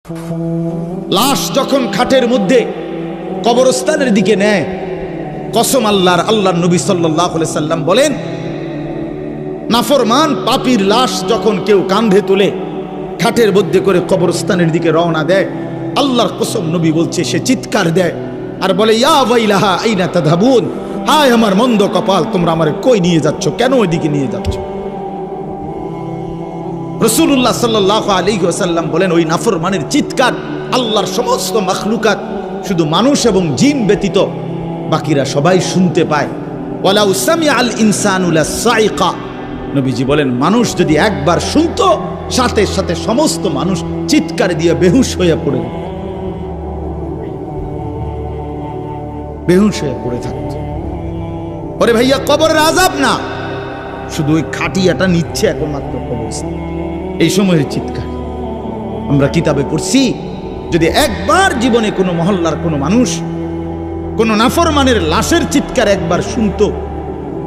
লাশ যখন খাটের মধ্যে কবরস্থানের দিকে নেয়, কসম আল্লাহর নবী সাল্লাল্লাহু আলাইহি সাল্লাম বলেন, নাফরমান পাপীর লাশ যখন কেউ কাঁধে তুলে খাটের মধ্যে করে কবরস্থানের দিকে রওনা দেয়, আল্লাহর কসম নবী বলছে সে চিৎকার দেয় আর বলে, ইয়া ওয়াইলাহা আইনা তাযহাবুন, হায় আমার মন্দ কপাল, তোমরা আমারে কই নিয়ে যাচ্ছ, কেন ওইদিকে নিয়ে যাচ্ছ? রাসূলুল্লাহ সাল্লাল্লাহু আলাইহি ওয়াসাল্লাম বলেন, ওই নাফরমানের চিৎকার আল্লাহর সমস্ত মাখলুকাত, শুধু মানুষ এবং জিন ব্যতীত বাকিরা সবাই শুনতে পায়। ওয়ালাউ সামিআল ইনসানু লাসাইকা, নবীজি বলেন মানুষ যদি একবার শুনতো, সাথে সাথে সমস্ত মানুষ চিৎকার দিয়ে বেহুশ হয়ে পড়ে থাকত। ওরে ভাইয়া, কবরের আযাব না, শুধু ওই খাটিয়াটা নিচ্ছে একমাত্র কবরস্থান, এই সময়ের চিৎকার। আমরা কিতাবে পড়ছি, যদি একবার জীবনে কোনো মহল্লার কোনো মানুষ কোন নাফরমানের লাশের চিৎকার একবার শুনতো,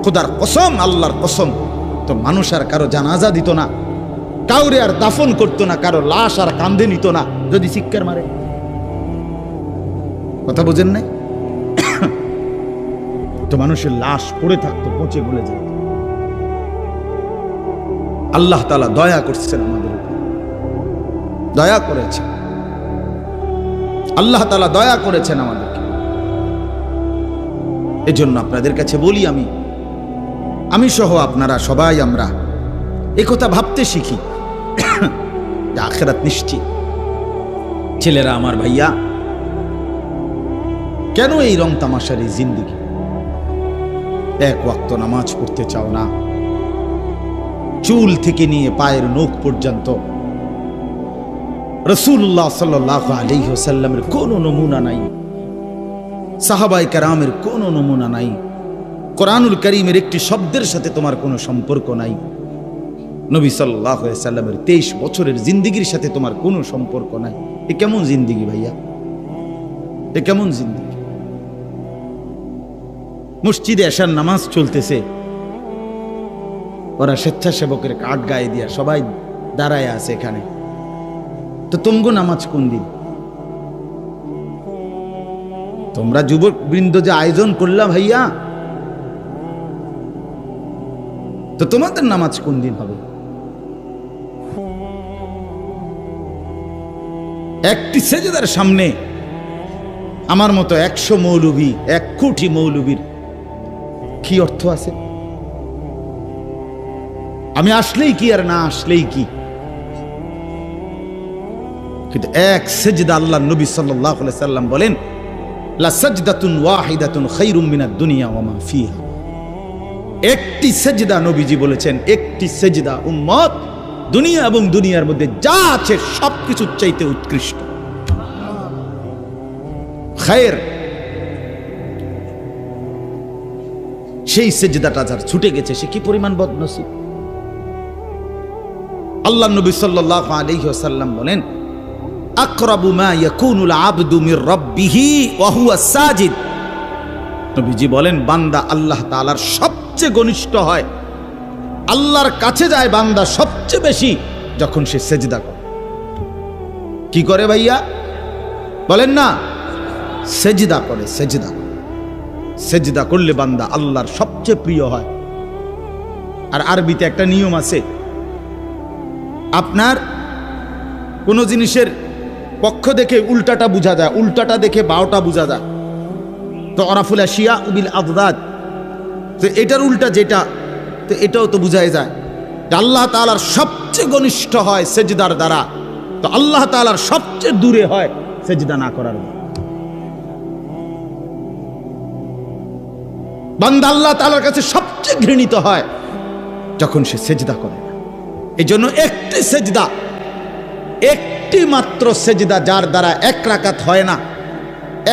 খোদার কসম, আল্লাহর কসম, তো মানুষ আর কারো জানাজা দিত না, কাউরে আর দাফন করতো না, কারো লাশ আর কাঁধে নিত না যদি চিৎকার মারে। কথা বোঝেন নাই? তো মানুষের লাশ পড়ে থাকতো, পচে গলে যেত। আল্লাহ তাআলা দয়া করছেন আমাদের উপর, দয়া করেছেন আল্লাহ তাআলা, দয়া করেছেন আমাদেরকে। এজন্য আপনাদের কাছে বলি, আমি সহ আপনারা সবাই আমরা একথা ভাবতে শিখি যে আখিরাত নিশ্চিত। ছেলেরা আমার, ভাইয়া, কেন এই রং তামাশার এই জিন্দেগি? এক ওয়াক্ত নামাজ পড়তে চাও না, চুল থেকে নিয়ে পায়ের নখ পর্যন্ত রাসূলুল্লাহ সাল্লাল্লাহু আলাইহি ওয়াসাল্লামের কোনো নমুনা নাই, সাহাবায়ে কেরামের কোনো নমুনা নাই, কোরআনুল কারীমের একটি শব্দের সাথে তোমার কোনো সম্পর্ক নাই, নবী সাল্লাল্লাহু আলাইহি ওয়াসাল্লামের 23 বছরের জিন্দেগির সাথে তোমার কোনো সম্পর্ক নাই। এ কেমন জিন্দেগি ভাইয়া? এ কেমন জিন্দেগি? মসজিদে এশার নামাজ চলতেছে, ওরা স্বেচ্ছাসেবকের কার্ড গায়ে দিয়া সবাই দাঁড়ায় আছে এখানে, তো তোমগো নামাজ কোন দিন? তোমরা যুবক বৃন্দ যে আয়োজন করলা ভাইয়া, তো তোমাদের নামাজ কোন দিন হবে? একটি সেজদার সামনে আমার মতো 100 মৌলবী, 1 কোটি মৌলবীর কি অর্থ আছে? আমি আসলেই কি আর না আসলেই কি? কিন্তু এক সেজদা, আল্লাহর নবী সাল্লাল্লাহু আলাইহি সাল্লাম বলেন, লা সাজদাতুন ওয়াহিদাতুন খায়রুম মিনাদ দুনিয়া ওয়া মা ফিহা। একটি সেজদা, নবীজি বলেছেন, একটি সেজদা উম্মত দুনিয়া এবং দুনিয়ার মধ্যে যা আছে সবকিছুর চাইতে উৎকৃষ্ট। খায়ের, সেই সেজদাটা যার ছুটে গেছে সে কি পরিমাণ বদনসিব। আল্লাহর নবী সাল্লাল্লাহু আলাইহি ওয়াসাল্লাম বলেন, আকরাবু মা ইয়াকুনুল আবদু মির রাব্বিহি ওয়া হুয়া সাজিদ। নবীজি বলেন, বান্দা আল্লাহ তাআলার সবচেয়ে ঘনিষ্ঠ হয়, আল্লাহর কাছে যায় বান্দা সবচেয়ে বেশি যখন সে সেজদা করে। কি করে ভাইয়া? বলেন না, সেজদা করে। সেজদা করলে বান্দা আল্লাহর সবচেয়ে প্রিয় হয়। আর আরবিতে একটা নিয়ম আছে, আপনার কোন জিনিসের পক্ষ দেখে উল্টাটা বোঝা যায়, উল্টাটা দেখে বাওটা বোঝা যায়। তো আরাফুল আশিয়া বিল আদদাদ, তো এটার উল্টা যেটা, তো এটাও তো বোঝাই যায় যে আল্লাহ তাআলার সবচেয়ে ঘনিষ্ঠ হয় সেজদার দ্বারা, তো আল্লাহ তাআলার সবচেয়ে দূরে হয় সেজদা না করার দ্বারা। বান্দা আল্লাহ তাআলার কাছে সবচেয়ে ঘৃণিত হয় যখন সে সেজদা করে না। এই জন্য একটি সেজদা, একটি মাত্র সেজদা যার দ্বারা 1 রাকাত হয় না,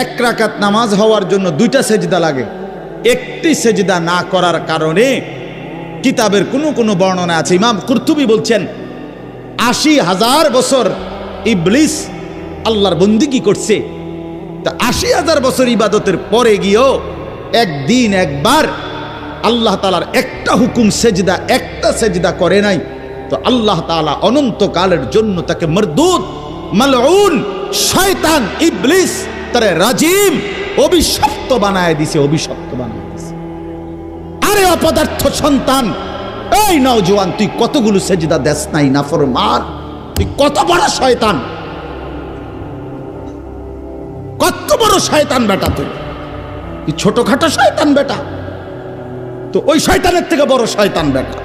1 রাকাত নামাজ হওয়ার জন্য 2টা সেজদা লাগে, একটি সেজদা না করার কারণে কিতাবের কোন বর্ণনা আছে, ইমাম কুরতুবী বলছেন 80,000 বছর ইবলিস আল্লাহর বন্দেগী করছে, তা 80,000 বছর ইবাদতের পরে গিয়েও একদিন একবার আল্লাহ তাআলার একটা হুকুম সেজদা, একটা সেজদা করে নাই, তো আল্লাহ তাআলা অনন্তকালের জন্য তাকে মরদুদ মালউন, শয়তান ইবলিস তারে রাজিম, অভিশপ্ত বানায় দিছে, অভিশপ্ত বানায় দিছে। আরে অপদার্থ সন্তান, এই নওজোয়ান, তুই কতগুলো সেজদা দেস নাই নাফরমান, তুই কত বড় শয়তান, কত বড় শয়তান বেটা, তুই ছোটখাটো শয়তান বেটা, তো ওই শয়তানের থেকে বড় শয়তান বেটা।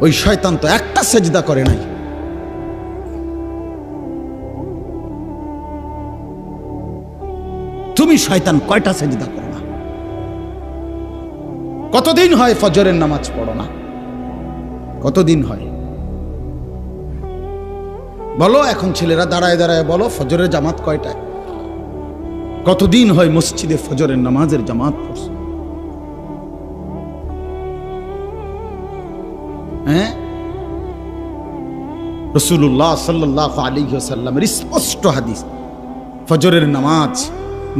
ওই শয়তান তো একটা সেজদা করে নাই। তুমি শয়তান কয়টা সেজদা করো না? কতদিন হয় ফজরের নামাজ পড়ো না? কতদিন হয় বলো? এখন ছেলেরা দাঁড়ায় দাঁড়ায় বলো ফজরের জামাত কয়টায়? কতদিন হয় মসজিদে ফজরের নামাজের জামাত পড়ছো? হ্যাঁ, রাসূলুল্লাহ সাল্লাল্লাহু আলাইহি ওয়াসাল্লামের স্পষ্ট হাদিস, ফজরের নামাজ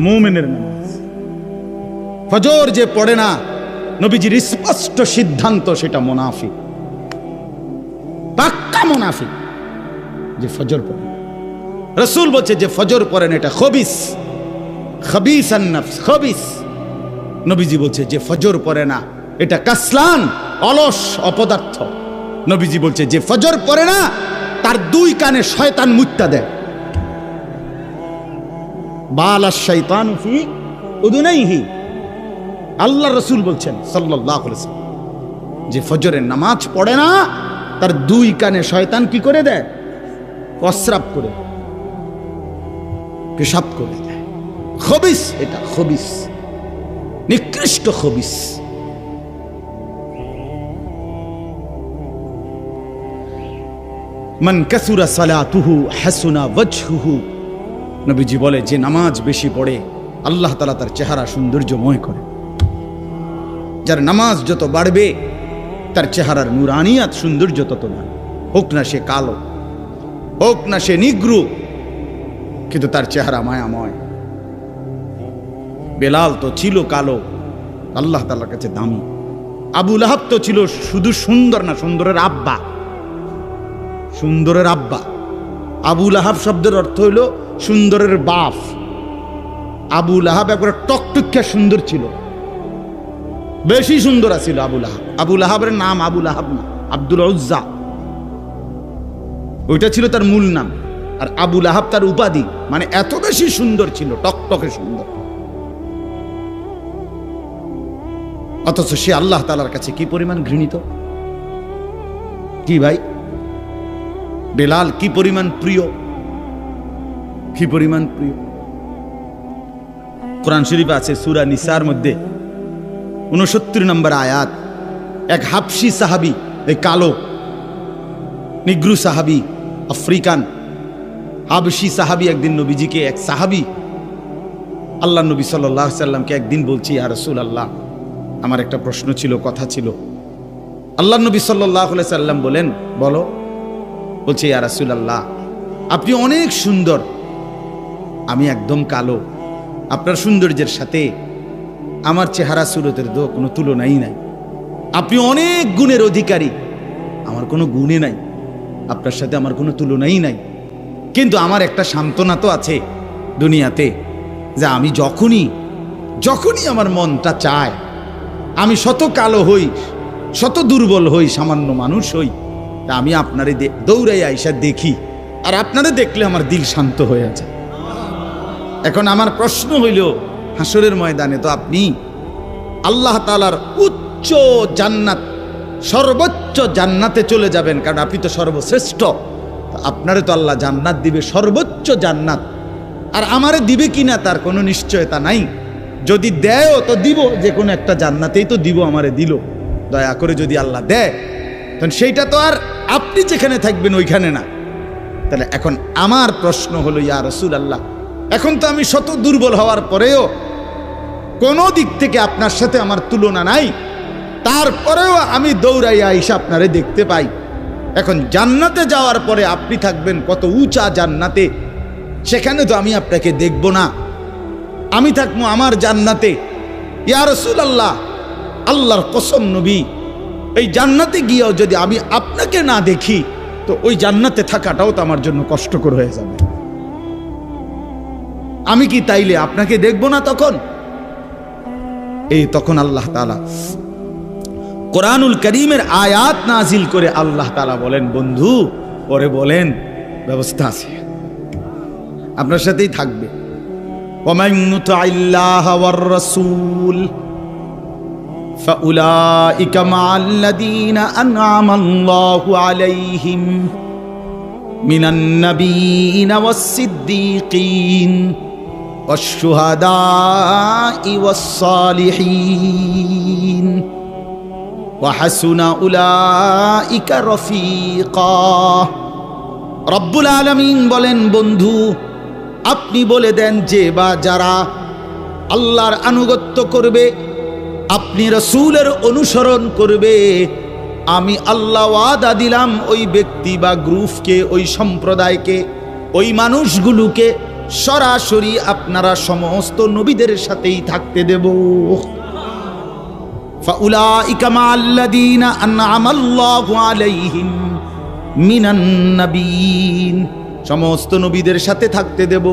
মুমিনের নামাজ। ফজর যে পড়ে না, নবীজির স্পষ্ট সিদ্ধান্ত, সেটা মুনাফিক, পাক্কা মুনাফিক, যে ফজর পড়ে। রাসূল বলছে যে ফজর পড়েন এটা খবিস, খবিসান নফস, খবিস। নবীজি বলছে যে ফজর পড়ে না এটা কাসলান, অলস, অপদার্থ। নবীজি বলছে যে ফজর পড়ে না তার দুই কানে শয়তান মুত্তা দেয়। বালা শাইতান ফি উদুনাইহি, আল্লাহ রাসূল বলছেন সাল্লাল্লাহু আলাইহি ওয়াসাল্লাম, যে ফজরের নামাজ পড়ে না তার দুই কানে শয়তান কি করে দেয়? প্রস্রাব করে, পেশাব করে দেয়। খবিস, এটা খবিস, নিকৃষ্ট খবিস। মান কাসুরা সালাতুহু হাসুনা ওয়াজহুহু, নবীজি বলে যে নামাজ বেশি পড়ে আল্লাহ তাআলা তার চেহারা সৌন্দর্যময় করে। যার নামাজ যত বাড়বে তার চেহারার নূরানিয়াত, সৌন্দর্য তত বাড়বে। হোক না সে কালো, হোক না সে নিগ্রু, কিন্তু তার চেহারা মায়াময়। বেলাল তো ছিল কালো, আল্লাহ তাআলার কাছে দামি। আবু লাহাব তো ছিল শুধু সুন্দর না, সুন্দরের আব্বা, সুন্দরের আব্বা। আবু লাহাব শব্দের অর্থ হইল সুন্দরের বাপ। আবু লাহাব একবার টকটকিয়া সুন্দর ছিল, বেশি সুন্দর ছিল আবু লাহাব। আবু লাহাবের নাম আবু লাহাব না, আব্দুল উজ্জা, ওইটা ছিল তার মূল নাম। আর আবু লাহাব তার উপাধি, মানে এত বেশি সুন্দর ছিল, টকটকে সুন্দর। অথচ সে আল্লাহ তাআলার কাছে কি পরিমাণ ঘৃণিত! কি ভাই, বেলাল কি পরিমাণ প্রিয়, কি পরিমাণ প্রিয়! কোরআন শরীফে আছে সূরা নিসার মধ্যে 69 নম্বর আয়াত, এক হাবশী সাহাবী, এই কালো নিগ্রু সাহাবী, আফ্রিকান হাবশী সাহাবী, একদিন নবীজিকে, এক সাহাবী আল্লাহ নবী সাল্লাল্লাহু আলাইহি সাল্লামকে একদিন বলছি, ইয়া রাসূলুল্লাহ, আমার একটা প্রশ্ন ছিল, কথা ছিল। আল্লাহ নবী সাল্লাল্লাহু আলাইহি সাল্লাম বলেন, বলো। বলছে, ইয়া রাসূলুল্লাহ, আপনি অনেক সুন্দর, আমি একদম কালো, আপনার সৌন্দর্যের সাথে আমার চেহারা সুরতের তো কোনো তুলনাই নাই। আপনি অনেক গুণের অধিকারী, আমার কোনো গুণে নাই, আপনার সাথে আমার কোনো তুলনাই নাই। কিন্তু আমার একটা সান্ত্বনা তো আছে দুনিয়াতে, যে আমি যখনই আমার মনটা চায়, আমি শত কালো হই, শত দুর্বল হই, সামান্য মানুষ হই, তা আমি আপনারে দৌড়াই আইসা দেখি, আর আপনারে দেখলে আমার দিল শান্ত হয়ে যায়। এখন আমার প্রশ্ন হইল, হাসরের ময়দানে তো আপনি আল্লাহ তাআলার উচ্চ জান্নাত, সর্বোচ্চ জান্নাতে চলে যাবেন, কারণ আপনি তো সর্বশ্রেষ্ঠ। আপনারে তো আল্লাহ জান্নাত দিবে, সর্বোচ্চ জান্নাত। আর আমারে দিবে কিনা তার কোনো নিশ্চয়তা নাই। যদি দেয়ও তো দিব, যে কোনো একটা জান্নাতেই তো দিব, আমারে দিল। দয়া করে যদি আল্লাহ দেয়, তখন সেইটা তো আর আপনি যেখানে থাকবেন ওইখানে না। তাহলে এখন আমার প্রশ্ন হলো, ইয়া রাসূলুল্লাহ, এখন তো আমি শত দুর্বল হওয়ার পরেও কোনো দিক থেকে আপনার সাথে আমার তুলনা নাই, তারপরেও আমি দৌড়াইয়া আইসা আপনারে দেখতে পাই। এখন জান্নাতে যাওয়ার পরে আপনি থাকবেন কত উঁচা জান্নাতে, সেখানে তো আমি আপনাকে দেখব না, আমি থাকবো আমার জান্নাতে। ইয়া রাসূলুল্লাহ, আল্লাহর কসম নবী, এই জান্নাতে গিয়েও যদি আমি আপনাকে না দেখি, তো ওই জান্নাতে থাকাটাও তো আমার জন্য কষ্টকর হয়ে যাবে। আমি কি তাইলে আপনাকে দেখব না তখন? তখন আল্লাহ তাআলা কোরআনুল কারীমের আয়াত নাজিল করে আল্লাহ তাআলা বলেন, বন্ধু পরে বলেন ব্যবস্থা আছে, আপনার সাথেই থাকবে। ওয়ামান ইউতি'আল্লাহা ওয়ার রাসূল ফাউলাইকা মা'আল্লাযীনা আন'আমা আল্লাহু আলাইহিম মিনান নাবিয়্যিনা ওয়াস-সিদ্দীকিন ওয়াশ-শুহাদা'i ওয়াস-সালিহিন ওয়া হাসুনা উলাইকা রফিকা। রব্বুল আলামিন বলেন, বন্ধু আপনি বলে দেন যে বা যারা আল্লাহর আনুগত্য করবে, আপনি রাসূলের অনুসরণ করবে, আমি আল্লাহ ওয়াদা দিলাম ওই ব্যক্তি বা গ্রুপকে, ওই সম্প্রদায়কে, ওই মানুষগুলোকে সরাসরি আপনারা সমস্ত নবীদের সাথেই থাকতে দেব। ফাউলাইকা মা'আল্লাযীনা আন'আমা আল্লাহু আলাইহিম মিনান নাবিয়্যিন, সমস্ত নবীদের সাথে থাকতে দেব।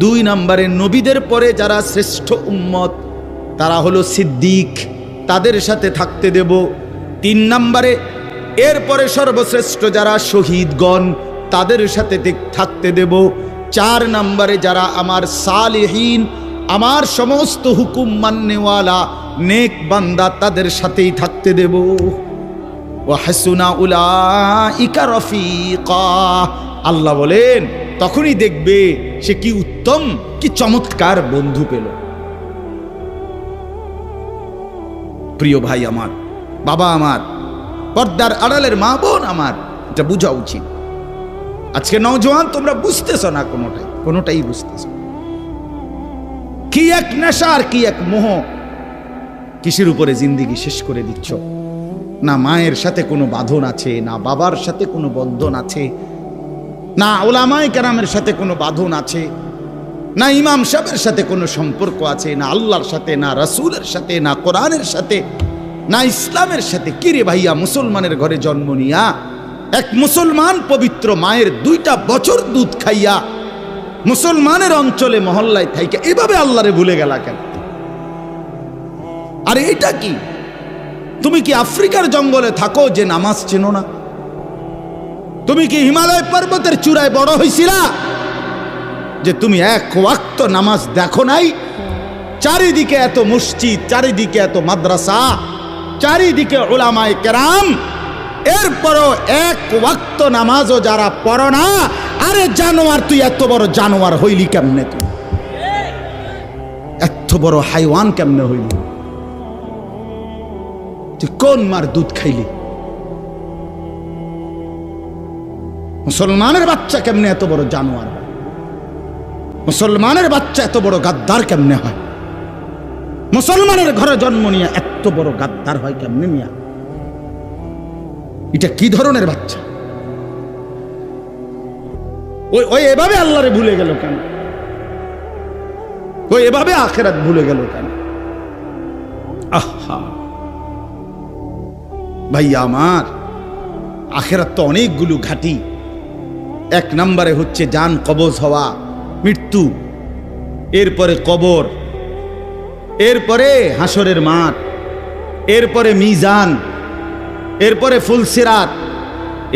2 নম্বরে নবীদের পরে যারা শ্রেষ্ঠ উম্মত তারা হলো সিদ্দিক, তাদের সাথে থাকতে দেব। 3 নম্বরে এরপরে সর্বশ্রেষ্ঠ যারা শহীদগণ তাদের সাথে থাকতে দেব। 4 নম্বরে যারা আমার সালেহীন, আমার সমস্ত হুকুম মাননেওয়ালা নেক বান্দা তাদের সাথেই থাকতে দেব। ওয়া হাসুনা উলাইকা রফিকা, আল্লাহ বলেন তখনই দেখবে সে কি উত্তম, কি চমৎকার বন্ধু পেল। প্রিয় ভাই আমার, বাবা আমার, পর্দার আড়ালের মা বোন আমার, এটা বোঝা উচিত। আজকে নওজোয়ান তোমরা বুঝতেছ না, কোনোটাই বুঝতেছ। কি এক নেশা আর কি এক মোহ, কিসের উপরে জিন্দেগি শেষ করে দিচ্ছ। না মায়ের সাথে কোনো বাঁধন আছে, না বাবার সাথে কোনো বন্ধন আছে, না উলামায়ে কেরামের সাথে কোনো বাঁধন আছে, না ইমাম সাহেবের সাথে কোনো সম্পর্ক আছে, না আল্লাহর সাথে, না রাসূলের সাথে, না কোরআনের সাথে, না ইসলামের সাথে। কিরে ভাইয়া, মুসলমানের ঘরে জন্ম নিয়া এক মুসলমান পবিত্র মায়ের 2টা বছর দুধ খাইয়া মুসলমানের অঞ্চলে মহল্লায় থাইকা এভাবে আল্লাহরে ভুলে গেলা কেন? আরে এটা কি? তুমি কি আফ্রিকার জঙ্গলে থাকো যে নামাজ চেনো না? তুমি কি হিমালয় পর্বতের চূড়ায় বড় হইছিলা যে তুমি এক ওয়াক্ত নামাজ দেখো নাই? চারিদিকে এত মসজিদ, চারিদিকে এত মাদ্রাসা, চারিদিকে উলামায়ে কেরাম, এরপরও এক ওয়াক্ত নামাজও যারা পড়ো না। আরে জানোয়ার, তুই এত বড় জানোয়ার হইলি কেমনে? তুই এত বড় হাইওয়ান কেমনে হইলি? তুই কোন মার দুধ খাইলি? মুসলমানের বাচ্চা কেমনে এত বড় জানোয়ার হয়? মুসলমানের বাচ্চা এত বড় গাদ্দার কেমনে হয়? মুসলমানের ঘরে জন্ম নিয়ে এত বড় গাদ্দার হয় কেমনে মিয়া? এটা কি ধরনের বাচ্চা? ওই এভাবে আল্লাহরে ভুলে গেল কেন? ওই এভাবে আখিরাত ভুলে গেল কেন? আহা ভাইয়া আমার, আখিরাত তো অনেকগুলো ঘাটি। 1 নম্বরে হচ্ছে জান কবজ হওয়া, মৃত্যু, এরপরে কবর, এরপরে হাসরের মাঠ, এরপরে মিজান, এরপরে ফুলসিরাত,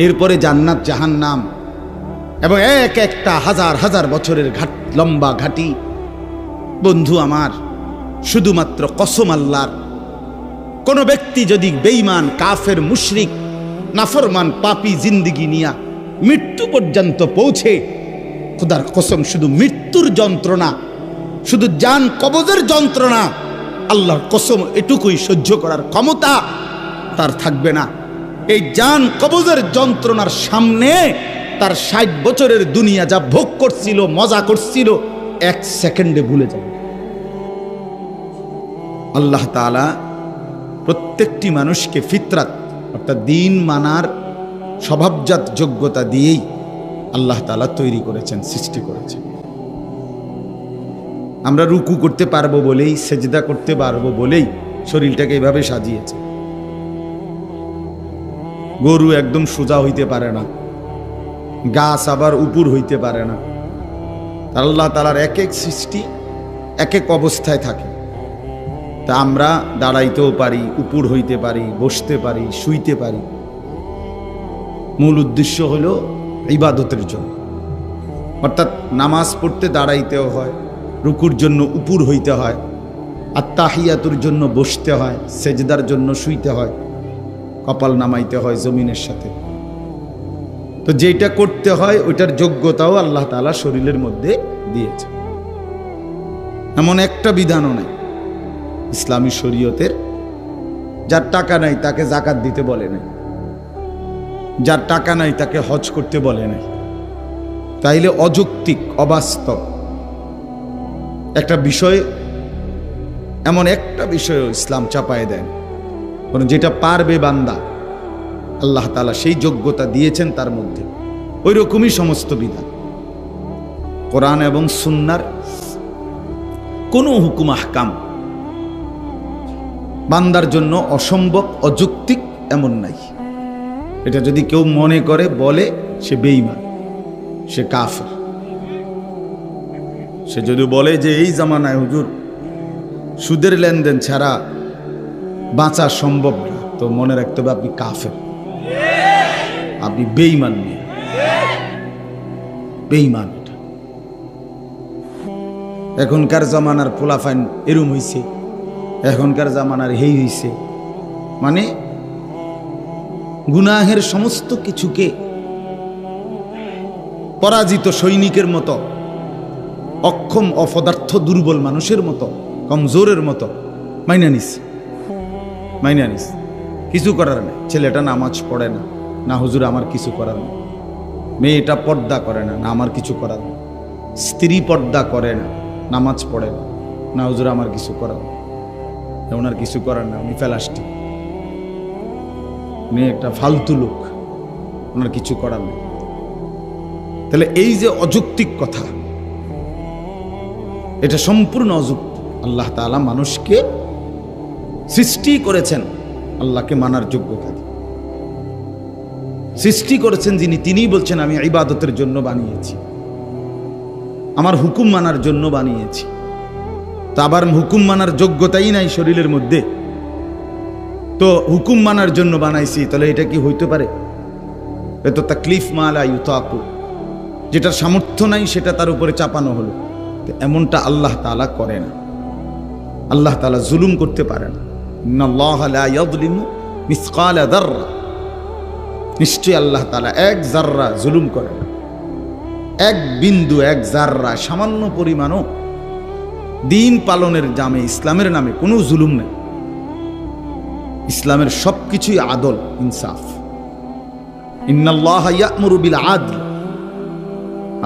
এরপরে জান্নাত জাহান্নাম, এবং এক একটা হাজার হাজার বছরের লম্বা ঘাটি। বন্ধু আমার, শুধুমাত্র কসম আল্লাহর, কোন ব্যক্তি যদি বেঈমান, কাফের, মুশরিক, নাফরমান, পাপী জিন্দেগি নিয়া মৃত্যু পর্যন্ত পৌঁছে, খোদার কসম শুধু মৃত্যুর যন্ত্রণা, শুধু জান কবজের যন্ত্রণা, আল্লাহর কসম এটুকুই সহ্য করার ক্ষমতা তার থাকবে না। এই জান কবজের যন্ত্রণার সামনে তার 60 বছরের দুনিয়া যা ভোগ করছিল, মজা করছিল, 1 সেকেন্ডে ভুলে যাবে। আল্লাহ তাআলা প্রত্যেকটি মানুষকে ফিতরাত অর্থাৎ দিন মানার স্বভাবজাত যোগ্যতা দিয়েই আল্লাহ তাআলা তৈরি করেছেন, সৃষ্টি করেছেন। আমরা রুকু করতে পারবো বলেই, সেজদা করতে পারবো বলেই শরীরটাকে এভাবে সাজিয়েছে। গরু একদম সোজা হইতে পারে না, গাছ আবার উপর হইতে পারে না। আল্লাহ তাআলার এক এক সৃষ্টি এক এক অবস্থায় থাকে। তা আমরা দাঁড়াইতেও পারি, উপর হইতে পারি, বসতে পারি, শুইতে পারি। মূল উদ্দেশ্য হলো ইবাদতের জন্য, অর্থাৎ নামাজ পড়তে দাঁড়াইতেও হয়, রুকুর জন্য উপর হইতে হয়, আত্তাহিয়াতুর জন্য বসতে হয়, সেজদার জন্য শুইতে হয়, কপাল নামাইতে হয় জমিনের সাথে। তো যেটা করতে হয় ওইটার যোগ্যতাও আল্লাহ তাআলা শরীরের মধ্যে দিয়েছে। এমন একটা বিধানও নাই ইসলামী শরীয়তের যার টাকা নাই তাকে যাকাত দিতে বলে নাই, যার টাকা নাই তাকে হজ করতে বলে নাই। তাইলে অযৌক্তিক, অবাস্তব একটা বিষয়, এমন একটা বিষয় ইসলাম চাপায় দেন, কারণ যেটা পারবে বান্দা আল্লাহ তাআলা সেই যোগ্যতা দিয়েছেন তার মধ্যে। ওই রকমই সমস্ত বিধান কোরআন এবং সুন্নাহর কোনো হুকুম আহকাম বান্দার জন্য অসম্ভব, অযৌক্তিক এমন নাই। এটা যদি কেউ মনে করে বলে সে বেঈমান, সে কাফের। সে যদি বলে যে এই জামানায় হুজুর সুদের লেনদেন ছাড়া বাঁচা সম্ভব না, তো মনে রাখতে হবে আপনি কাফের, আপনি বেঈমান, বেঈমান। এখনকার জামানার পোলাফাইন এরম হইছে, এখনকার জামানার হেই হইছে, মানে গুনাহের সমস্ত কিছুকে পরাজিত সৈনিকের মতো, অক্ষম অপদার্থ দুর্বল মানুষের মতো, কমজোরের মতো মাইনা নিস, মাইনা নিস। কিছু করার নেই। ছেলেটা নামাজ পড়ে না, না হুজুর আমার কিছু করার নেই। মেয়েটা পর্দা করে না, না আমার কিছু করার নেই। স্ত্রী পর্দা করে না, নামাজ পড়ে না, না হুজুর আমার কিছু করার নেই। ওনার কিছু করার না, উনি ফেলাস্টি, উনি একটা ফালতু লোক, ওনার কিছু করার নেই। তাহলে এই যে অযৌক্তিক কথা, এটা সম্পূর্ণ অযৌক্তিক। আল্লাহ তাআলা মানুষকে সৃষ্টি করেছেন আল্লাহকে মানার যোগ্যতা দিয়ে। সৃষ্টি করেছেন যিনি, তিনিই বলছেন আমি ইবাদতের জন্য বানিয়েছি, আমার হুকুম মানার জন্য বানিয়েছি। তো আবার হুকুম মানার যোগ্যতাই নাই শরীরের মধ্যে, তো হুকুম মানার জন্য বানাইছি, তাহলে এটা কি হইতে পারে? এত তাকলিফ মালা ইউতাকু, যেটার সামর্থ্য নাই সেটা তার উপরে চাপানো হলো। এমনটা আল্লাহ তাআলা করে না। আল্লাহ তাআলা জুলুম করতে পারে না। ইন্নাল্লাহা লা ইয়াযলিমু মিসকালা যাররা, নিশ্চয়ই আল্লাহ তাআলা এক যাররা জুলুম করে না। এক বিন্দু, এক যাররা, সামান্য পরিমাণও দিন পালনের নামে, ইসলামের নামে কোনো জুলুম নেই। ইসলামের সবকিছুই আদল, ইনসাফ। ইন্নাল্লাহা ইয়া'মুরু বিল আদল,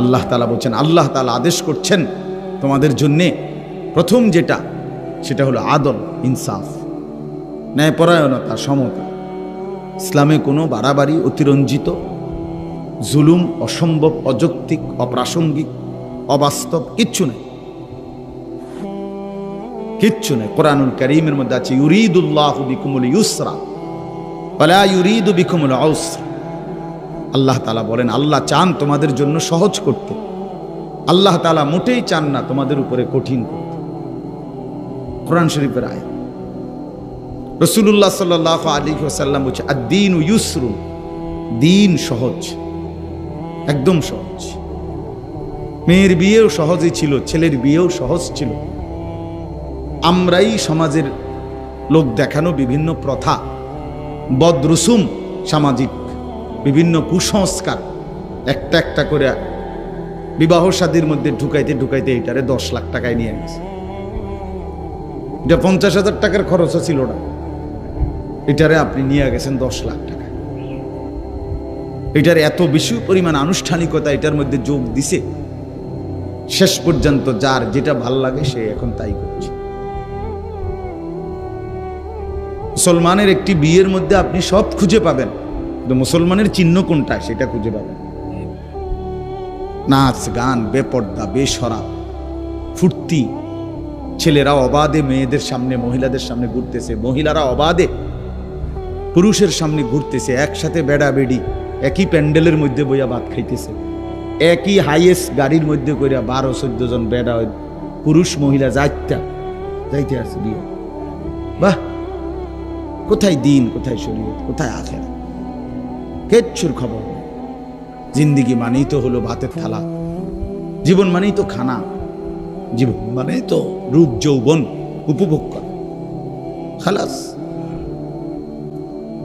আল্লাহ তাআলা বলছেন, আল্লাহ তাআলা আদেশ করছেন তোমাদের জন্য প্রথম যেটা, সেটা হলো আদল, ইনসাফ, ন্যায়পরায়ণতা, সমতা। ইসলামে কোনো বাড়াবাড়ি, অতিরঞ্জিত, জুলুম, অসম্ভব, অযৌক্তিক, অপ্রাসঙ্গিক, অবাস্তব কিচ্ছু নেই, কিচ্ছু নেই। কোরআনুল কারীমের মধ্যে আছে ইউরিদুল্লাহু বিকুমুল ইউসরা ওয়ালা ইউরিদু বিকুমুল উসরা। আল্লাহ তাআলা বলেন, আল্লাহ চান তোমাদের জন্য সহজ করতে, আল্লাহ তাআলা মোটেই চান না তোমাদের উপরে কঠিন করতে। কোরআন শরীফের আয়াত। রাসূলুল্লাহ সাল্লাল্লাহু আলাইহি ওয়াসাল্লাম বলেছে আদ-দীনু ইউসরুন, দিন সহজ, একদম সহজ। মেয়ের বিয়েও সহজই ছিল, ছেলের বিয়েও সহজ ছিল। আমরাই সমাজের লোক দেখানো বিভিন্ন প্রথা, বদরুসুম, সামাজিক বিভিন্ন কুসংস্কার একটা একটা করে বিবাহ শাদীর মধ্যে ঢুকাইতে ঢুকাইতে এটারে 10 লাখ টাকায় নিয়ে গেছে। এটা 50,000 টাকার খরচও ছিল না, এটারে আপনি নিয়ে গেছেন 10 লাখ টাকা। এটার এত বেশি পরিমাণ আনুষ্ঠানিকতা এটার মধ্যে যোগ দিছে, শেষ পর্যন্ত যার যেটা ভাল লাগে সে এখন তাই করছে। মুসলমানের একটি বিয়ের মধ্যে আপনি সব খুঁজে পাবেন, কিন্তু মুসলমানের চিহ্ন কোনটা সেটা খুঁজে পাবেন। নাচ গান, বেপর্দা, বেশরা, ফুর্তি, ছেলেরা অবাধে মেয়েদের সামনে, মহিলাদের সামনে ঘুরতেছে, মহিলারা অবাধে পুরুষের সামনে ঘুরতেছে, একসাথে বেড়াবেড়ি, একই প্যান্ডেলের মধ্যে বইয়া ভাত খাইতেছে, একই হাইয়েস্ট গাড়ির মধ্যে কইরা 12-14 জন বেড়া, পুরুষ মহিলা যাইতে আসছে বিয়ে। বাহ, কোথায় দিন, কোথায় শরীয়ত, কোথায় আখেরাত? কিচ্ছুর খবর নেই। জিন্দিগি মানেই তো হলো ভাতের থালা, জীবন মানেই তো খানা, জীবন মানেই তো রূপ যৌবন উপভোগ করা, খালাস।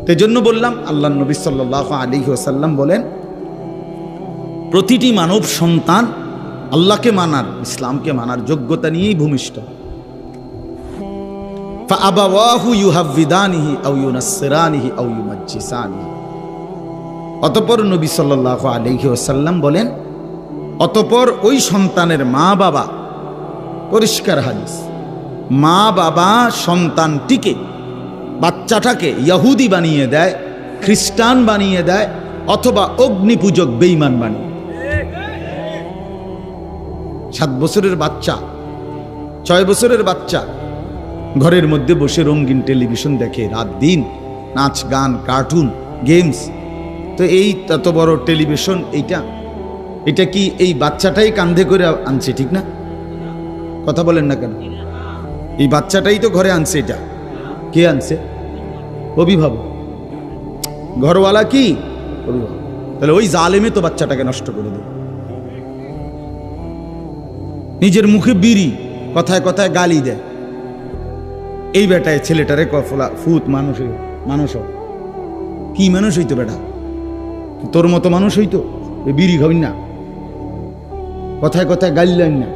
সেজন্য বললাম, আল্লাহ নবী সাল্লাল্লাহু আলাইহি ওয়াসাল্লাম বলেন, প্রতিটি মানব সন্তান আল্লাহকে মানার, ইসলামকে মানার যোগ্যতা নিয়েই ভূমিষ্ঠ। ফাআবাওয়াহু ইউহাব্বিদানিহি আও ইউনাসসিরানিহি আও ইউমাজ্জিসানিহি। অতঃপর নবী সাল্লাল্লাহু আলাইহি ওয়াসাল্লাম বলেন, অতঃপর ওই সন্তানের মা বাবা, পরিষ্কার হাদিস, মা বাবা সন্তানটিকে, বাচ্চাটাকে ইহুদি বানিয়ে দেয়, খ্রিস্টান বানিয়ে দেয়, অথবা অগ্নিপূজক বেঈমান বানিয়ে। 7 বছরের বাচ্চা, 6 বছরের বাচ্চা ঘরের মধ্যে বসে রঙিন টেলিভিশন দেখে রাত দিন, নাচ গান, কার্টুন, গেমস। তো এই তত বড় টেলিভিশন, এটা কি এই বাচ্চাটাই কান্ধে করে আনছে? ঠিক না? কথা বলেন না কেন? এই বাচ্চাটাই তো ঘরে আনছে। এটা কে আনছে? অভিভাবক। ঘরওয়ালা কি? অভিভাবক। তাহলে ওই জালেমে তো বাচ্চাটাকে নষ্ট করে দেয়। নিজের মুখে বিড়ি, কথায় কথায় গালি দেয়। এই বেটায় ছেলেটারে ফুত মানুষ কি মানুষ হইতো? বেটা তোর মতো মানুষ হইতো? বিড়ি খাবেন না, কথায় কথায় গাইলেন না,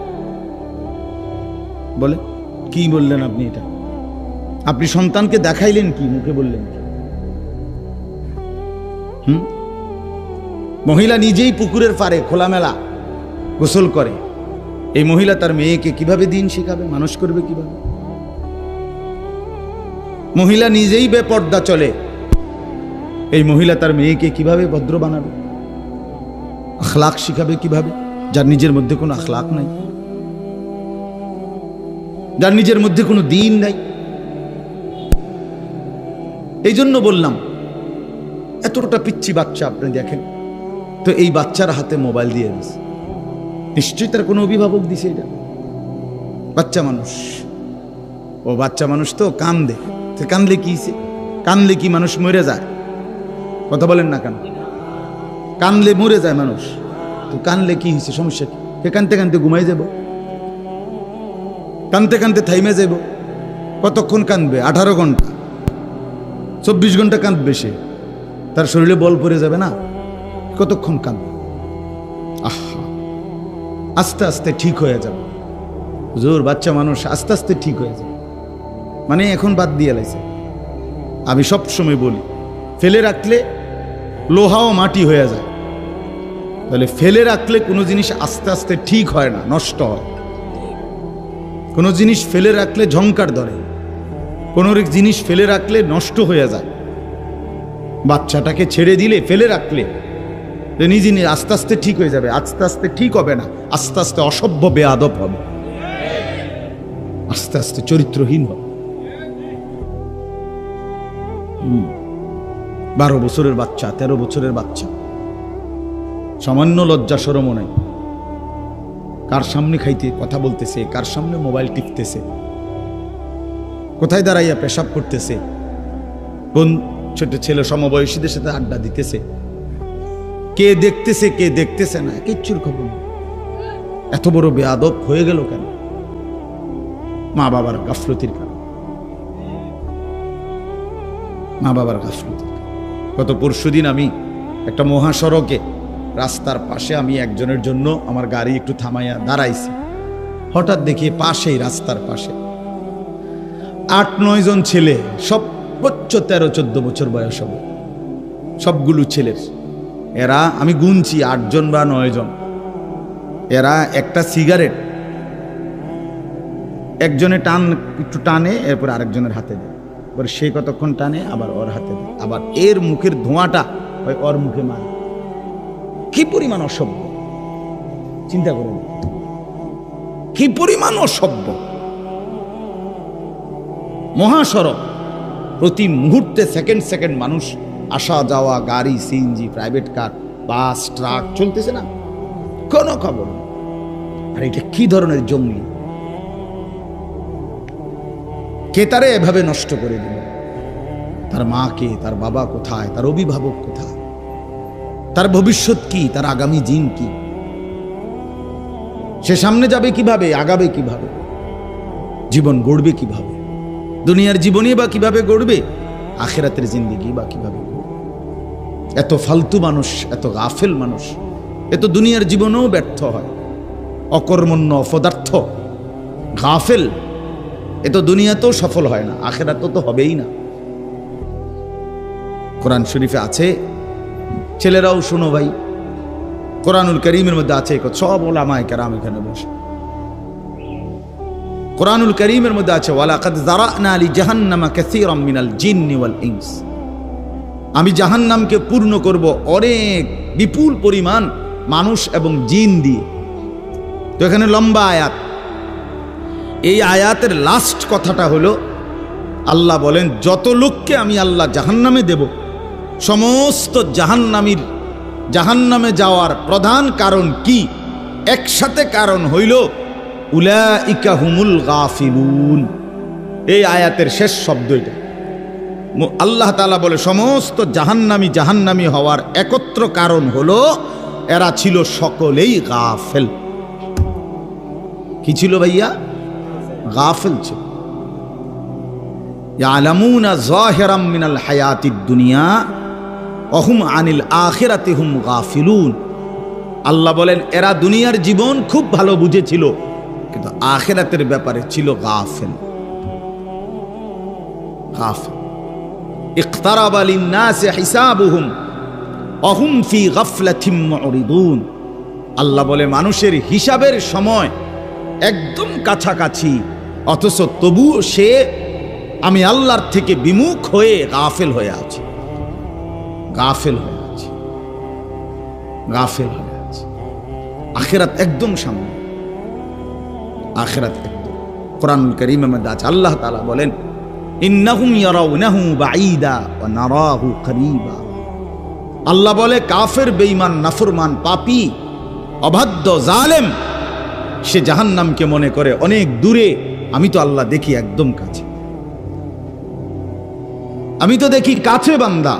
বলে কি বললেন আপনি? এটা আপনি সন্তানকে দেখাইলেন কি? মুখে বললেন কি? মহিলা নিজেই পুকুরের পাড়ে খোলামেলা গোসল করে। এই মহিলা তার মেয়েকে কিভাবে দিন শিখাবে, মানুষ করবে কিভাবে? মহিলা নিজেই বেপর্দা চলে। এই মহিলা তার মেয়েকে কিভাবে ভদ্র বানাবে, আখলাক শিখাবে কিভাবে, যার নিজের মধ্যে কোনো আখলাক নাই, যার নিজের মধ্যে কোনো দিন নাই? এই জন্য বললাম, এতটা পিচ্ছি বাচ্চা আপনি দেখেন তো, এই বাচ্চার হাতে মোবাইল দিয়ে দিছে, নিশ্চয়ই তার কোনো অভিভাবক দিছে। এটা বাচ্চা মানুষ, ও বাচ্চা মানুষ তো কান্দে। কান্দলে কি? কান্দলে কি মানুষ মরে যায়? কথা বলেন না কেন? কান্দলে মরে যায় মানুষ। তো কান্দলে কি হয়েছে? সমস্যা কি? কানতে কানতে ঘুমাই যাব, কানতে কানতে থাইমে যাব। কতক্ষণ কান্দবে? 18 ঘন্টা, 24 ঘন্টা কাঁদবে সে, তার শরীরে বল পড়ে যাবে না? কতক্ষণ কাঁদবে? আহা, আস্তে আস্তে ঠিক হয়ে যাবে। হুজুর, বাচ্চা মানুষ আস্তে আস্তে ঠিক হয়ে যাবে মানে এখন বাদ দিয়ে লাইছে। আমি সব সময় বলি, ফেলে রাখলে লোহাও মাটি হয়ে যায়। তাহলে ফেলে রাখলে কোনো জিনিস আস্তে আস্তে ঠিক হয় না, নষ্ট হয়। কোনো জিনিস ফেলে রাখলে ঝংকার ধরে, কোনো জিনিস ফেলে রাখলে নষ্ট হয়ে যায়। বাচ্চাটাকে ছেড়ে দিলে, ফেলে রাখলে নিজে আস্তে আস্তে ঠিক হয়ে যাবে। আস্তে আস্তে ঠিক হবে না, আস্তে আস্তে অসভ্য বেয়াদব হবে, আস্তে আস্তে চরিত্রহীন হবে। 12 বছরের বাচ্চা, 13 বছরের বাচ্চা, সামান্য লজ্জা শরমও নাই। কার সামনে খাইতে কথা বলতেছে, কার সামনে মোবাইল টিপতেছে, কোথায় দাঁড়াইয়া পেশাব করতেছে, কোন ছোট ছেলে সমবয়সীদের সাথে আড্ডা দিতেছে, কে দেখতেছে কে দেখতেছে না, কিচ্ছুর খবর নেই। এত বড় বেয়াদব হয়ে গেল কেন? মা বাবার গাফলতির কারণে, মা বাবার গাফলতির। গত পরশুদিন আমি একটা মহাসড়কে রাস্তার পাশে আমি একজনের জন্য আমার গাড়ি একটু থামাইয়া দাঁড়াইছি। হঠাৎ দেখি পাশেই, রাস্তার পাশে 8-9 জন ছেলে, সর্বোচ্চ 13-14 বছর বয়স হবে সবগুলো ছেলের। এরা আমি গুনছি 8 জন বা 9 জন। এরা একটা সিগারেট একজনে একটু টানে, এরপর আরেকজনের হাতে দেয়, এবার সে কতক্ষণ টানে, আবার ওর হাতে দেয়, আবার এর মুখের ধোঁয়াটা ওর মুখে মারে। কি পরিমাণ অসভ্য চিন্তা করুন, কি পরিমাণ অসভ্য। মহাসড়ক, প্রতি মুহূর্তে সেকেন্ড সেকেন্ড মানুষ আসা যাওয়া গাড়ি, সিএনজি, প্রাইভেট কার, বাস, ট্রাক চলতেছে না, কোনো খবর নেই। আর এটা কি ধরনের জঙ্গলি? কে তারে এভাবে নষ্ট করে দিল? তার মাকে, তার বাবা কোথায়, তার অভিভাবক কোথায়, তার ভবিষ্যৎ কি, তার আগামী দিন কি, সে সামনে যাবে কিভাবে, আগাবে কিভাবে, জীবন গড়বে কিভাবে, দুনিয়ার জীবনই বা কিভাবে গড়বে, আখিরাতের জিন্দেগি বা কিভাবে গড়বে? এত ফালতু মানুষ, এত গাফেল মানুষ, এত দুনিয়ার জীবনেও ব্যর্থ হয়, অকর্মণ্য, অপদার্থ, গাফেল, এ তো দুনিয়াতেও সফল হয় না, আখিরাতেও তো হবেই না। কোরআন শরীফে আছে, ছেলেরাও শোনো ভাই, কোরআনুল কারীমের মধ্যে আছে, সব ওলামায়ে কেরাম এখানে বসে, কোরআনুল কারীমের মধ্যে আছে, ওয়ালাকাদ যারানা লি জাহান্নামা কাসীরাম মিনাল জিন্নি ওয়াল ইনস, আমি জাহান্নামকে পূর্ণ করব অনেক বিপুল পরিমাণ মানুষ এবং জিন দিয়ে। তো এখানে লম্বা আয়াত, এই আয়াতের লাস্ট কথাটা হলো আল্লাহ বলেন, যত লোককে আমি আল্লাহ জাহান্নামে দেব, সমস্ত জাহান্নামে যাওয়ার প্রধান কারণ কি? একসাথে কারণ হইল উলাইকা হুমুল গাফিলুন। এই আয়াতের শেষ শব্দ এটা। আল্লাহ তাআলা বলে সমস্ত জাহান্নামী হওয়ার একত্র কারণ হলো এরা ছিল সকলেই গাফেল। কি ছিল ভাইয়া? গাফেল ছিল। ইয়ালামুনা যাহিরাম মিনাল হায়াতিদ দুনিয়া ওয়া হুম আনিল আখিরাতি হুম গাফিলুন। আল্লাহ বলেন এরা দুনিয়ার জীবন খুব ভালো বুঝেছিল, কিন্তু আখিরাতের ব্যাপারে ছিল গাফেল। ইকতারাবা লিন-নাসি হিসাবুহুম ওয়া হুম ফি গাফলাতিম মুরিদুন। আল্লাহ বলে মানুষের হিসাবের সময় একদম কাছাকাছি, অথচ তবুও সে আমি আল্লাহর থেকে বিমুখ হয়ে গাফেল হয়ে আছে, গাফেল হয়ে আছে, গাফেল হয়ে আছে। আখিরাত একদম সামনে, আখিরাত একদম। কোরআনুল কারীমের মধ্যে আছে, আল্লাহ তাআলা বলেন ইন্নাহুম ইয়ারাউনাহু বাঈদা ওয়া নারাহু করিবা। আল্লাহ বলে কাফের, বেঈমান, নাফরমান, পাপী, অবাধ্য, জালেম, সে জাহান্নামকে মনে করে অনেক দূরে, আমি তো আল্লাহ দেখি একদম কাছে, আমি তো দেখি কাছে বান্দা,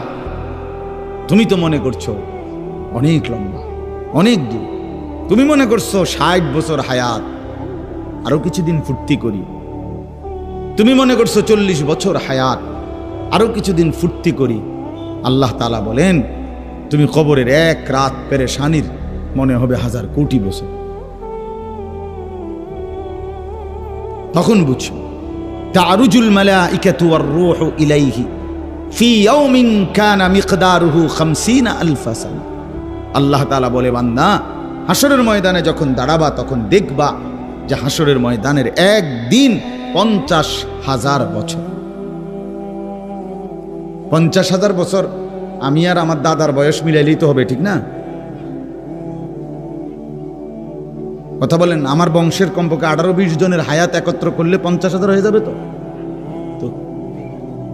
তুমি তো মনে করছো অনেক লম্বা, অনেক দূর। তুমি মনে করছো 60 বছর হায়াত, আরো কিছুদিন ফুর্তি করি। তুমি মনে করছো 40 বছর হায়াত, আরো কিছুদিন ফুর্তি করি। আল্লাহ তাআলা বলেন তুমি কবরের এক রাত পেরেশানির মনে হবে 1000 কোটি বছর। তখন বুঝো তারুজুল মালাইকাতু ওয়ার রূহু ইলাইহি ফি ইয়াউমিন কানা মিকদারুহু 50000 সানা। আল্লাহ তাআলা বলে বান্দা হাসরের ময়দানে যখন দাঁড়াবা তখন দেখবা যে হাসরের ময়দানের একদিন 50,000 বছর। 50,000 বছর আমি আর আমার দাদার বয়স মিলাইলেই তো হবে, ঠিক না? কথা বলেন, আমার বংশের কমপক্ষে 18-20 জনের হায়াত একত্র করলে 50,000 হয়ে যাবে। তো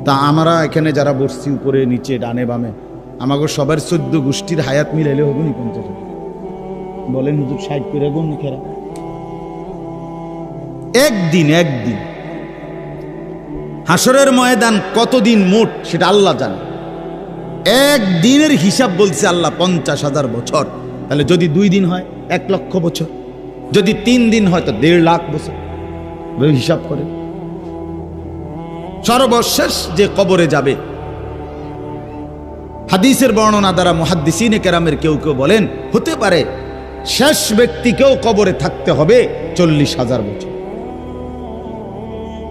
তা আমরা এখানে যারা বসছি উপরে নিচে ডানে বামে, আমাকে সবার 14 গোষ্ঠীর হায়াত মিলাইলে হবে নি 50,000? বলেন হুজুর 60 করে গুণ খেরা একদিন হাসরের ময়দান কতদিন মোট সেটা আল্লাহ জানে। একদিনের হিসাব বলছে আল্লাহ 50,000 বছর। তাহলে যদি 2 দিন হয় 1 লক্ষ বছর, যদি 3 দিন হয় তো 1.5 লাখ বছর। হিসাব করে সর্বশেষ যে কবরে যাবে, হাদিসের বর্ণনা দ্বারা মুহাদ্দিসিনে কেরামের কেউ কেউ বলেন হতে পারে শেষ ব্যক্তিকেও কবরে থাকতে হবে 40,000 বছর।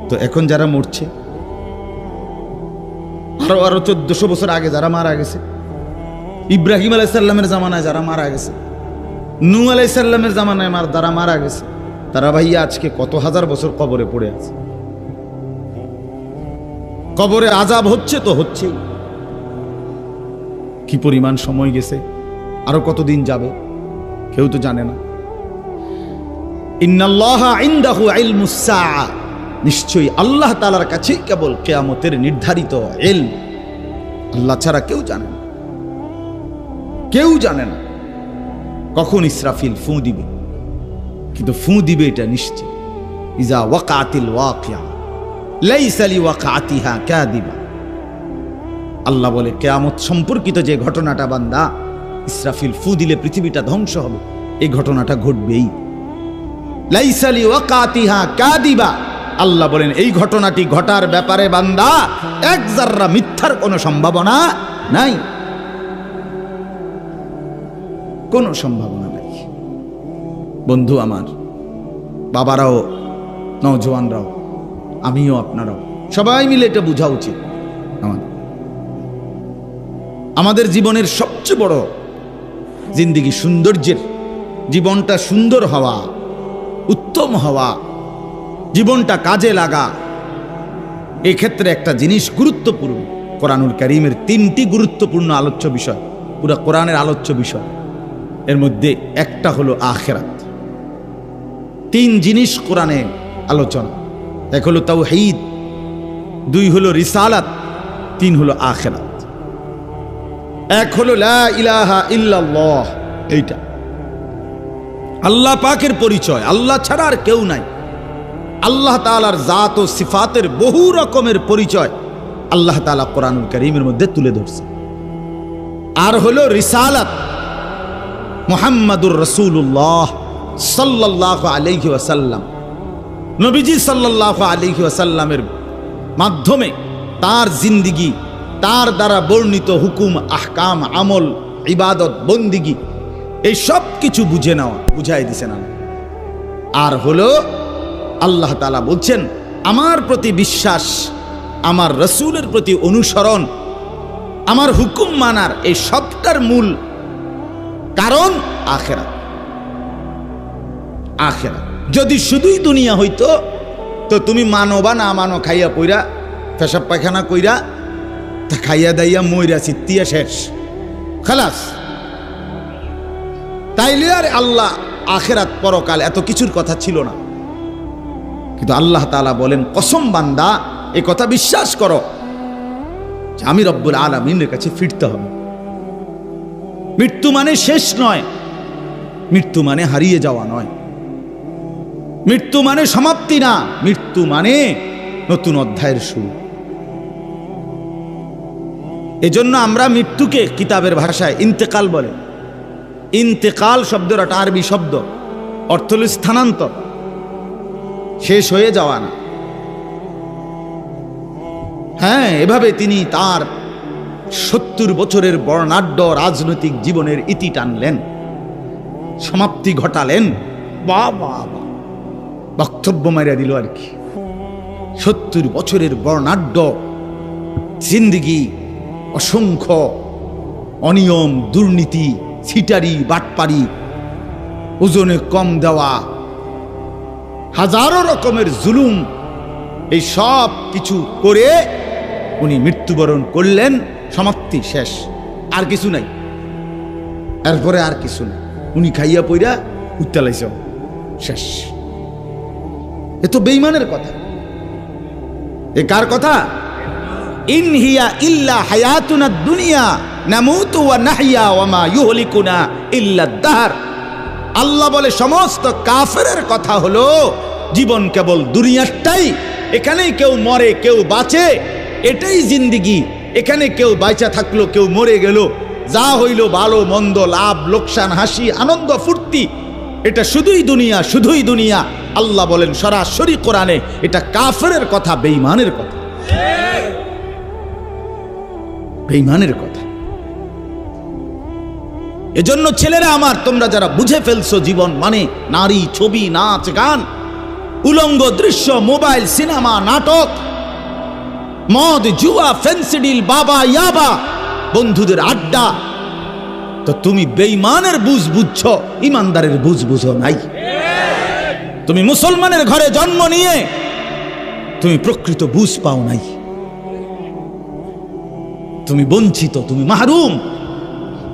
তো এখন যারা মরছে, আরো 1400 বছর আগে যারা মারা গেছে, ইব্রাহিম আলাইহিস সালামের জামানায় যারা মারা গেছে, নূহ আলাইহিস সালামের জামানায় যারা মারা গেছে, তারা ভাইয়া আজকে কত হাজার বছর কবরে পড়ে আছে। কবরে আযাব হচ্ছে তো হচ্ছেই। কি পরিমাণ সময় গেছে, আরো কতদিন যাবে কেউ তো জানে না। ইন্নাল্লাহা ইনদাহু ইলমুস সাআ, নিশ্চয়ই আল্লাহ তাআলার কাছে কেবল কিয়ামতের নির্ধারিত ইলম, আল্লাহ ছাড়া কেউ জানে না, কেউ জানে না কখন ইসরাফিল ফু দিবে, কিন্তু ফু দিবে এটা নিশ্চিত। ইজা ওয়াকাতিল ওয়াকিয়া লাইসা লিওয়াকাতিহা কাযিবা। আল্লাহ বলে কিয়ামত সম্পর্কিত যে ঘটনাটা বান্দা, ইসরাফিল ফু দিলে পৃথিবীটা ধ্বংস হবে, এই ঘটনাটা ঘটবেই। লাইসা লিওয়াকাতিহা কাযিবা। আল্লাহ বলেন এই ঘটনাটি ঘটার ব্যাপারে বান্দা এক জাররা মিথ্যার কোনো সম্ভাবনা নাই, কোনো সম্ভাবনা নাই। বন্ধু আমার, বাবারাও, নওজোয়ানরাও, আমিও, আপনারাও সবাই মিলে এটা বোঝা উচিত। আমাদের জীবনের সবচেয়ে বড় জিন্দেগি সৌন্দর্যের, জীবনটা সুন্দর হওয়া, উত্তম হওয়া, জীবনটা কাজে লাগা, এক্ষেত্রে একটা জিনিস গুরুত্বপূর্ণ। কোরআনুল কারীমের 3টি গুরুত্বপূর্ণ আলোচ্য বিষয়, পুরো কোরআনের আলোচ্য বিষয়, এর মধ্যে একটা হলো আখিরাত। 3 জিনিস কোরআনে আলোচনা, এক হলো তাওহীদ, 2 হলো রিসালাত, 3 হলো আখিরাত। এক হলো লা ইলাহা ইল্লাল্লাহ, এইটা আল্লাহ পাকের পরিচয়, আল্লাহ ছাড়া আর কেউ নাই। আল্লাহ তাআলার জাত ও সিফাতের বহু রকমের পরিচয় আল্লাহ তাআলা কোরআনুল কারীমের মধ্যে তুলে ধরছে। আর হলো রিসালাত, মুহাম্মাদুর রাসূলুল্লাহ সাল্লাল্লাহু আলাইহি ওয়াসাল্লাম, নবীজি সাল্লাল্লাহু আলাইহি ওয়াসাল্লামের মাধ্যমে তার জিন্দেগি, তার দ্বারা বর্ণিত হুকুম, আহকাম, আমল, ইবাদত, বন্দিগি, এই সব কিছু বুঝে নেওয়া, বুঝাই দিছেন। আর হলো আল্লাহ তাআলা বলছেন আমার প্রতি বিশ্বাস, আমার রাসূলের প্রতি অনুসরণ, আমার হুকুম মানার, এই সবটার মূল কারণ আখিরাত। আখিরাত যদি শুধুই দুনিয়া হইতো তো তুমি মানো বা না মানো, খাইয়া পইরা, পেশাব পায়খানা কইরা, তা খাইয়া দাইয়া মইরা চিত্তিয়া শেষ, খালাস। তাইলে আর আল্লাহ আখিরাত পরকাল এত কিছুর কথা ছিল না। কিন্তু আল্লাহ তাআলা বলেন কসম বান্দা এই কথা বিশ্বাস করো যে আমি রব্বুল আলামিনের কাছে ফিরতে হবে। মৃত্যু মানে শেষ নয়, মৃত্যু মানে হারিয়ে যাওয়া নয়, মৃত্যু মানে সমাপ্তি না, মৃত্যু মানে নতুন অধ্যায়ের শুরু। এজন্য আমরা মৃত্যুকে কিতাবের ভাষায় ইন্তেকাল বলে। ইন্তেকাল শব্দের একটা আরবি শব্দ, অর্থ হল স্থানান্তর, শেষ হয়ে যাওয়া না। হ্যাঁ, এভাবে তিনি তার 70 বছরের বর্ণাঢ্য রাজনৈতিক জীবনের ইতি টানলেন, সমাপ্তি ঘটালেন। বাবা, বক্তব্য মারিয়া দিল আর কি। 70 বছরের বর্ণাঢ্য জিন্দেগি, অসংখ্য অনিয়ম, দুর্নীতি, ছিটারি, বাটপারি, ওজনে কম দেওয়া, হাজারো রকমের জুলুম, এই সব কিছু করে উনি মৃত্যুবরণ করলেন। সমাপ্তি, শেষ, আর কিছু নাই, এরপরে আর কিছু নাই। উনি খাইয়া পইরা উত্তালাইছে, শেষ। এ তো বেঈমানের কথা। এ কার কথা? ইন হিয়া ইল্লা হায়াতুনা দুনিয়া নামুতু ওয়া নাহইয়া ওয়া মা ইউহলিকুনা ইল্লা দাহর। আল্লাহ বলে সমস্ত কাফেরের কথা হলো জীবন কেবল দুনিয়াটাই, এখানেই কেউ মরে কেউ বাঁচে, এটাই জিন্দেগি। এখানে কেউ বাইচা থাকলো, কেউ মরে গেল, যা হইল ভালো মন্দ, লাভ লোকসান, হাসি আনন্দ ফুর্তি, এটা শুধুই দুনিয়া, শুধুই দুনিয়া। আল্লাহ বলেন সরাসরি কোরআনে এটা কাফেরের কথা, বেঈমানের কথা, বেঈমানের কথা। এজন্য ছেলেরা আমার, তোমরা যারা বুঝে ফেলছো জীবন মানে নারী, ছবি, নাচ, গান, উলঙ্গ দৃশ্য, মোবাইল, সিনেমা, নাটক, মদ, জুয়া, ফেন্সিডিল, বাবা, ইয়াবা, বন্ধুদের আড্ডা, তো তুমি বেঈমানের বুঝ বুঝছো, ইমানদারের বুঝ বুঝো নাই। তুমি মুসলমানের ঘরে জন্ম নিয়ে তুমি প্রকৃত বুঝ পাও নাই, তুমি বঞ্চিত, তুমি মাহরুম,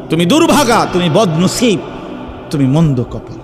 তুমি দুর্ভাগা, তুমি বদনসিব, তুমি মন্দ কপাল।